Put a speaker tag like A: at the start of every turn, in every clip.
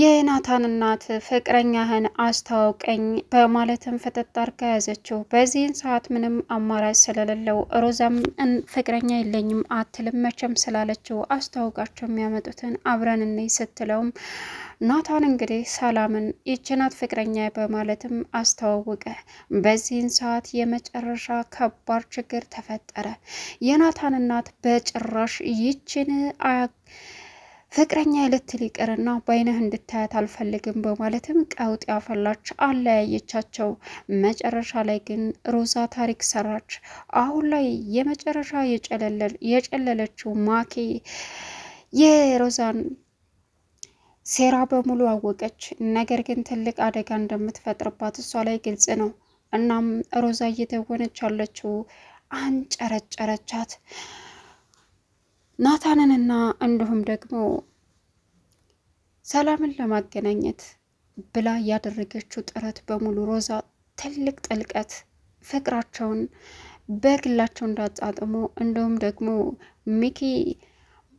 A: የናታን እናት ፍቅረኛህን አስተዋውቀኝ በማለትም ፍጥጣር ከያዘችው በዚህን ሰዓት ምንም አማራጭ ስለሌለው ሮዛም ፍቅረኛ የለኝም አትልም መቼም ስላለችው አስተዋውቃቸው የሚያመጡትን አብረን እንይ ስትለውም ናታን እንግዲህ ሰላምን ይችናት ፍቅረኛ በማለትም አስተዋወቀ። በዚህን ሰዓት የመጨረሻ ከባድ ችግር ተፈጠረ። የናታን እናት በጭራሽ ይችን ፍቅረኛ ልትል ይቅርና በአይንህ እንድታያት አልፈልግም በማለትም ቀውጥ ያፈላች አለያየቻቸው። መጨረሻ ላይ ግን ሮዛ ታሪክ ሰራች። አሁን ላይ የመጨረሻ የጨለለችው ማኪ የሮዛን ሴራ በሙሉ አወቀች። ነገር ግን ትልቅ አደጋ እንደምትፈጥርባት እሷ ላይ ግልጽ ነው። እናም ሮዛ እየተወነች ያለችው አንጨረጨረቻት። ናታንንና እንዲሁም ደግሞ ሰላምን ለማገናኘት ብላ ያደረገችው ጥረት በሙሉ ሮዛ ትልቅ ጥልቀት ፍቅራቸውን በግላቸው እንዳጣጥሙ እንዲሁም ደግሞ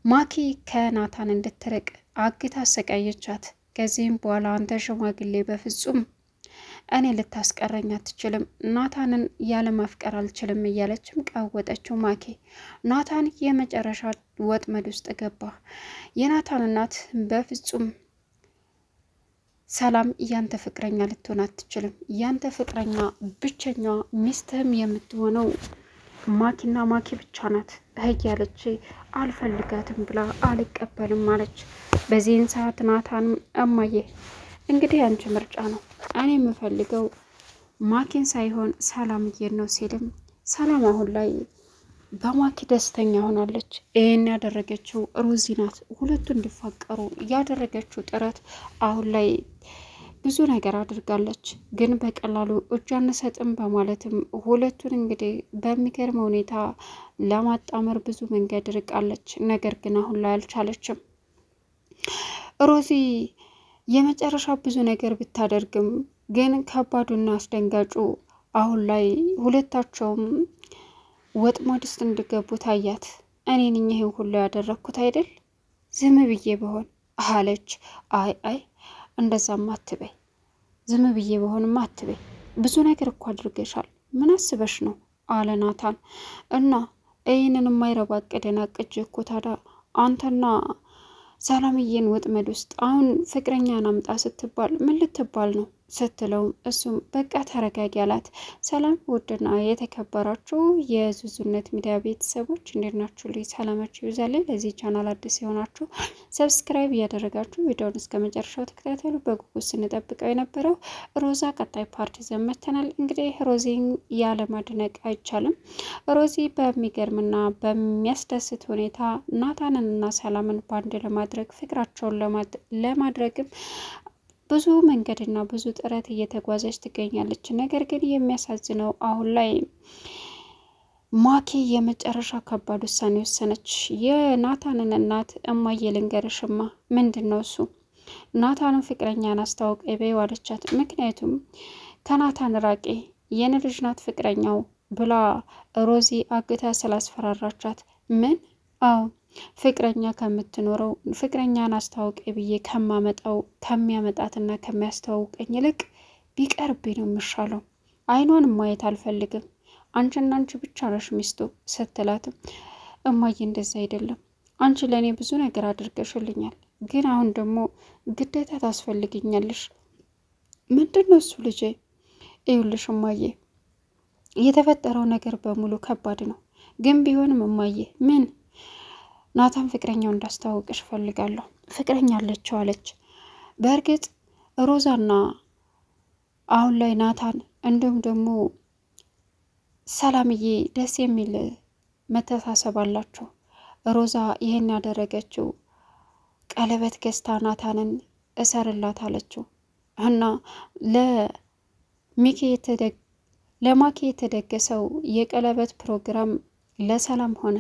A: ማኪ ከናታን እንድትርቅ አግታ አሰቃየቻት። ከዚህም በኋላ አንተ ሽማግሌ በፍጹም እኔ ልታስቀረኝ አትችልም፣ ናታንን ያለማፍቀር አልችልም እያለችም ቀወጠችው ማኪ። ናታን የመጨረሻ ወጥመድ ውስጥ ገባ። የናታን እናት በፍጹም ሰላም ያንተ ፍቅረኛ ልትሆን አትችልም፣ ያንተ ፍቅረኛ ብቸኛ ሚስትህም የምትሆነው ማኪና ማኪ ብቻ ናት እያለች አልፈልጋትም ብላ አልቀበልም አለች። በዚህን ሰዓት ናታንም እማዬ እንግዲህ አንቺ ምርጫ ነው፣ እኔ የምፈልገው ማኪን ሳይሆን ሰላምዬን ነው ሲልም ሰላም አሁን ላይ በማኪ ደስተኛ ሆናለች። ይህን ያደረገችው ሮዚ ናት። ሁለቱ እንዲፋቀሩ ያደረገችው ጥረት አሁን ላይ ብዙ ነገር አድርጋለች። ግን በቀላሉ እጅ አንሰጥም በማለትም ሁለቱን እንግዲህ በሚገርም ሁኔታ ለማጣመር ብዙ መንገድ ርቃለች። ነገር ግን አሁን ላይ አልቻለችም። ሮዚ የመጨረሻ ብዙ ነገር ብታደርግም ግን ከባዱና አስደንጋጩ አሁን ላይ ሁለታቸውም ወጥመድ ውስጥ እንዲገቡ ታያት። እኔ ነኝ ይሄን ሁሉ ያደረግኩት አይደል? ዝም ብዬ በሆን አለች። አይ እንደዛም አትበይ፣ ዝም ብዬ በሆንም አትበይ፣ ብዙ ነገር እኮ አድርገሻል፣ ምን አስበሽ ነው አለ ናታን። እና ይህንን የማይረባ እቅድን አቅጄ እኮ ታዲያ አንተና ሰላምዬን ወጥመድ ውስጥ አሁን ፍቅረኛን አምጣ ስትባል ምን ልትባል ነው ስትለው እሱም በቃ ተረጋጊ አላት። ሰላም ውድና የተከበራችሁ የዙዙነት ሚዲያ ቤተሰቦች እንዴት ናችሁ? ልይ ሰላማችሁ ይብዛልኝ። ለዚህ ቻናል አዲስ የሆናችሁ ሰብስክራይብ እያደረጋችሁ ቪዲዮውን እስከ መጨረሻው ተከታተሉ። በጉጉት ስንጠብቀው የነበረው ሮዛ ቀጣይ ፓርቲ ዘመተናል። እንግዲህ ሮዚን ያለማድነቅ አይቻልም። ሮዚ በሚገርምና በሚያስደስት ሁኔታ ናታንንና ሰላምን ባንድ ለማድረግ ፍቅራቸውን ለማድረግም ብዙ መንገድና ብዙ ጥረት እየተጓዘች ትገኛለች። ነገር ግን የሚያሳዝነው አሁን ላይ ማኪ የመጨረሻ ከባድ ውሳኔ ወሰነች። የናታንን እናት እማዬ ልንገርሽማ። ምንድን ነው እሱ? ናታንን ፍቅረኛን አስታውቅ በይው አለቻት። ምክንያቱም ከናታን ራቄ የኔ ልጅ ናት ፍቅረኛው ብላ ሮዚ አግታ ስላስፈራራቻት። ምን? አዎ ፍቅረኛ ከምትኖረው ፍቅረኛን አስታውቅ ብዬ ከሚያመጣትና ከሚያስተዋውቀኝ ይልቅ ቢቀርብኝ ነው የምሻለው። አይኗን ማየት አልፈልግም፣ አንቺና አንቺ ብቻ ነሽ ሚስቱ ስትላትም እማዬ እንደዛ አይደለም፣ አንቺ ለእኔ ብዙ ነገር አድርገሽልኛል፣ ግን አሁን ደግሞ ግዴታ ታስፈልግኛለሽ። ምንድን ነው እሱ ልጄ? ይኸውልሽ እማዬ የተፈጠረው ነገር በሙሉ ከባድ ነው፣ ግን ቢሆንም እማዬ ምን ናታን ፍቅረኛው እንዳስተዋወቅሽ እፈልጋለሁ። ፍቅረኛ አለችው አለች። በእርግጥ ሮዛና አሁን ላይ ናታን እንዲሁም ደግሞ ሰላምዬ ደስ የሚል መተሳሰብ አላቸው። ሮዛ ይህን ያደረገችው ቀለበት ገዝታ ናታንን እሰርላት አለችው እና ለማኪ የተደገሰው የቀለበት ፕሮግራም ለሰላም ሆነ።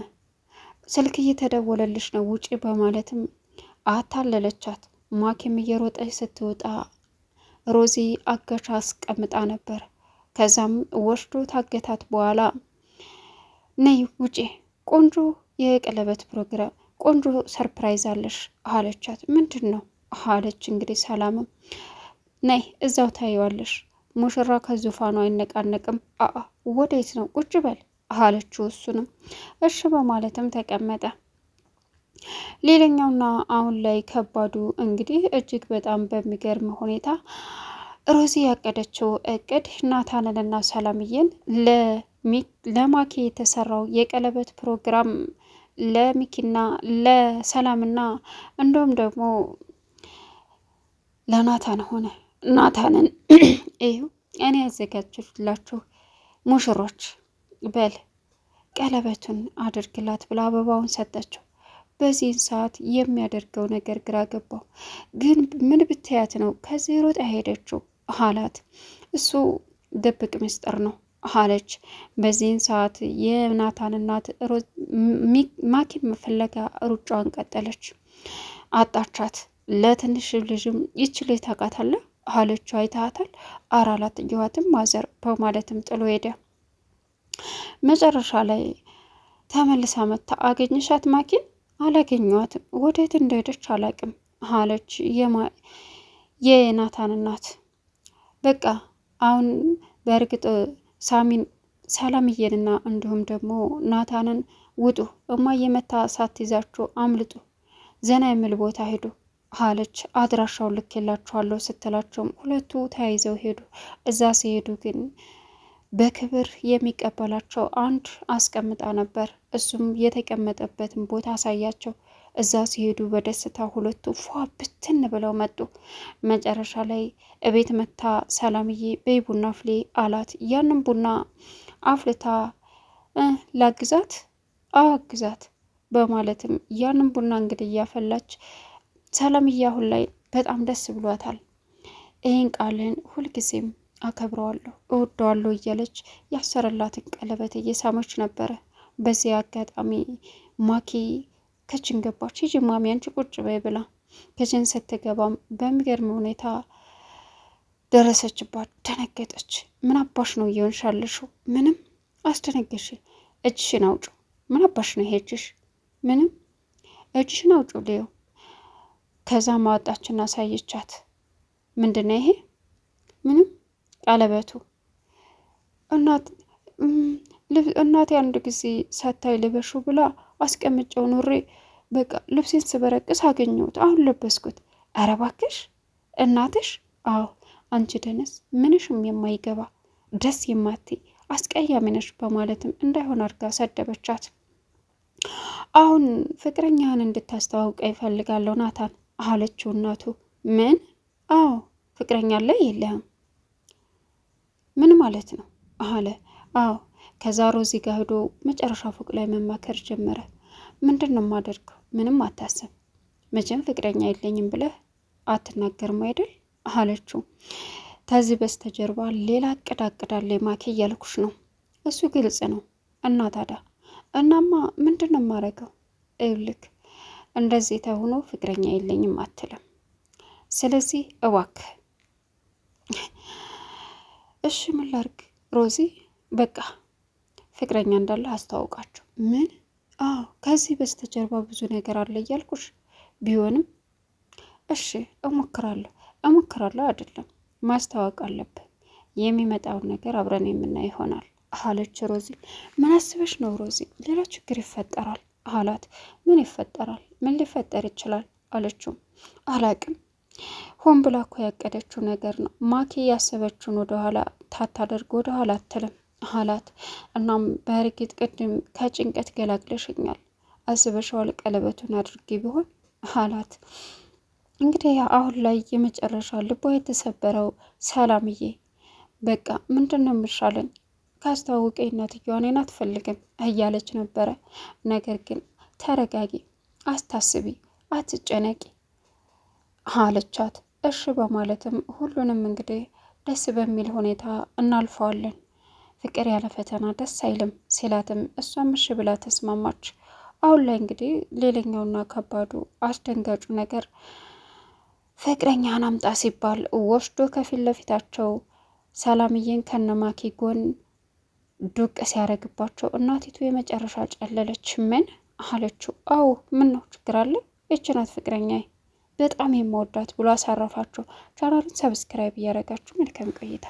A: ስልክ እየተደወለልሽ ነው ውጪ በማለትም አታለለቻት። ማኪም እየሮጠች ስትወጣ ሮዚ አጋቻ አስቀምጣ ነበር። ከዛም ወስዶ ታገታት። በኋላ ነይ ውጪ፣ ቆንጆ የቀለበት ፕሮግራም፣ ቆንጆ ሰርፕራይዝ አለሽ አለቻት። ምንድን ነው አለች። እንግዲህ ሰላምም ነይ እዛው ታየዋለሽ፣ ሙሽራ ከዙፋኑ አይነቃነቅም። ወዴት ነው? ቁጭ በል አለችው። እሱንም እሺ በማለትም ተቀመጠ። ሌላኛውና አሁን ላይ ከባዱ እንግዲህ እጅግ በጣም በሚገርም ሁኔታ ሮዚ ያቀደችው እቅድ ናታንንና ሰላምዬን ለማኪ የተሰራው የቀለበት ፕሮግራም ለሚኪና ለሰላምና እንዲሁም ደግሞ ለናታን ሆነ። ናታንን እዩ እኔ ያዘጋጅላችሁ ሙሽሮች በል ቀለበቱን አድርግላት ብላ አበባውን ሰጠችው። በዚህን ሰዓት የሚያደርገው ነገር ግራ ገባው። ግን ምን ብታያት ነው ከዚህ ሮጣ ሄደችው አላት። እሱ ድብቅ ምስጢር ነው አለች። በዚህን ሰዓት የናታን እናት ማኪን ፍለጋ ሩጫዋን ቀጠለች። አጣቻት። ለትንሽ ልጅም ይች ልጅ ታውቃታለህ አለችው። አይተሃታል? ኧረ አላየኋትም ማዘር በማለትም ጥሎ ሄደ። መጨረሻ ላይ ተመልሳ መታ አገኘሻት ማኪን? አላገኘኋትም፣ ወዴት እንደሄደች አላቅም አለች የናታን እናት። በቃ አሁን በእርግጥ ሰላምዬንና እንዲሁም ደግሞ ናታንን ውጡ፣ እማዬ መታ ሳትይዛችሁ አምልጡ፣ ዘና የሚል ቦታ ሄዱ አለች። አድራሻውን ልኬላችኋለሁ ስትላቸውም ሁለቱ ተያይዘው ሄዱ። እዛ ሲሄዱ ግን በክብር የሚቀበላቸው አንድ አስቀምጣ ነበር። እሱም የተቀመጠበትን ቦታ አሳያቸው። እዛ ሲሄዱ በደስታ ሁለቱ ፏ ብትን ብለው መጡ። መጨረሻ ላይ እቤት መታ ሰላምዬ በይ ቡና አፍሊ አላት። ያንን ቡና አፍልታ ላግዛት? አግዛት በማለትም ያንን ቡና እንግዲህ እያፈላች ሰላምዬ አሁን ላይ በጣም ደስ ብሏታል። ይህን ቃልን ሁልጊዜም አከብረዋለሁ እወደዋለሁ እያለች ያሰረላትን ቀለበት እየሳመች ነበረ። በዚህ አጋጣሚ ማኪ ከችን ገባች። ሂጂ ማሚ አንቺ ቁጭ በይ ብላ ከችን ስትገባም በሚገርም ሁኔታ ደረሰችባት። ደነገጠች። ምን አባሽ ነው እየሆንሽ ያለሽው? ምንም አስደነገሽ። እጅሽን አውጩ። ምን አባሽ ነው ይሄ እጅሽ? ምንም እጅሽን አውጩ ልየው። ከዛ ማወጣችን አሳየቻት። ምንድነው ይሄ? ምንም ቀለበቱ እናቴ አንድ ጊዜ ሳታይ ልበሹ ብላ አስቀምጨው ኑሬ በቃ ልብሴን ስበረቅስ አገኘሁት፣ አሁን ለበስኩት። ኧረ እባክሽ እናትሽ? አዎ አንቺ ደነስ፣ ምንሽም የማይገባ ደስ የማትይ አስቀያሚ ነሽ በማለትም እንዳይሆን አድርጋ ሰደበቻት። አሁን ፍቅረኛህን እንድታስተዋውቀ ይፈልጋለሁ ናታን አለችው እናቱ። ምን? አዎ ፍቅረኛ አለ የለህም? ምን ማለት ነው አለ። አዎ ከዛ ሮዚ ጋር ሄዶ መጨረሻ ፎቅ ላይ መማከር ጀመረ። ምንድን ነው የማደርገው? ምንም አታስብ፣ መቼም ፍቅረኛ የለኝም ብለህ አትናገርም አይደል አለችው። ከዚህ በስተጀርባ ሌላ እቅድ አቅዳለች ማኪ እያልኩሽ ነው። እሱ ግልጽ ነው። እና ታዲያ? እናማ ምንድን ነው የማደርገው? ይኸውልህ እንደዚህ ተሆኖ ፍቅረኛ የለኝም አትልም። ስለዚህ እባክህ እሺ ምን ላድርግ ሮዚ? በቃ ፍቅረኛ እንዳለ አስተዋውቃቸው። ምን? አዎ ከዚህ በስተጀርባ ብዙ ነገር አለ እያልኩሽ ቢሆንም እሺ እሞክራለሁ አይደለም ማስተዋወቅ አለብን። የሚመጣውን ነገር አብረን የምናይ ይሆናል አለች ሮዚ። ምን አስበሽ ነው ሮዚ? ሌላ ችግር ይፈጠራል አላት። ምን ይፈጠራል? ምን ሊፈጠር ይችላል አለችው። አላቅም፣ ሆን ብላ እኮ ያቀደችው ነገር ነው። ማኪ ያሰበችውን ወደኋላ ታታደርግ ወደኋላ አትልም አላት። እናም በእርግጥ ቅድም ከጭንቀት ገላግለሽኛል፣ አስበሽዋል ቀለበቱን አድርጌ ቢሆን አላት። እንግዲህ አሁን ላይ የመጨረሻ ልቧ የተሰበረው ሰላምዬ በቃ ምንድን ነው የምሻለኝ? ካስተዋወቀኝ እናትየዋ እኔን አትፈልግም እያለች ነበረ። ነገር ግን ተረጋጊ፣ አስታስቢ፣ አትጨነቂ አለቻት። እሺ በማለትም ሁሉንም እንግዲህ ደስ በሚል ሁኔታ እናልፈዋለን፣ ፍቅር ያለ ፈተና ደስ አይልም ሲላትም እሷም እሺ ብላ ተስማማች። አሁን ላይ እንግዲህ ሌላኛውና ከባዱ አስደንጋጩ ነገር ፍቅረኛህን አምጣ ሲባል ወስዶ ከፊት ለፊታቸው ሰላምዬን ከነማኪ ጎን ዱቅ ሲያደርግባቸው እናቲቱ የመጨረሻ ጨለለች። ምን አለችው? አዎ ምን ነው ችግር አለ? ይህች ናት ፍቅረኛዬ በጣም የምወዳት ብሎ አሳረፋቸው። ቻናሉን ሰብስክራይብ እያደረጋችሁ መልካም ቆይታ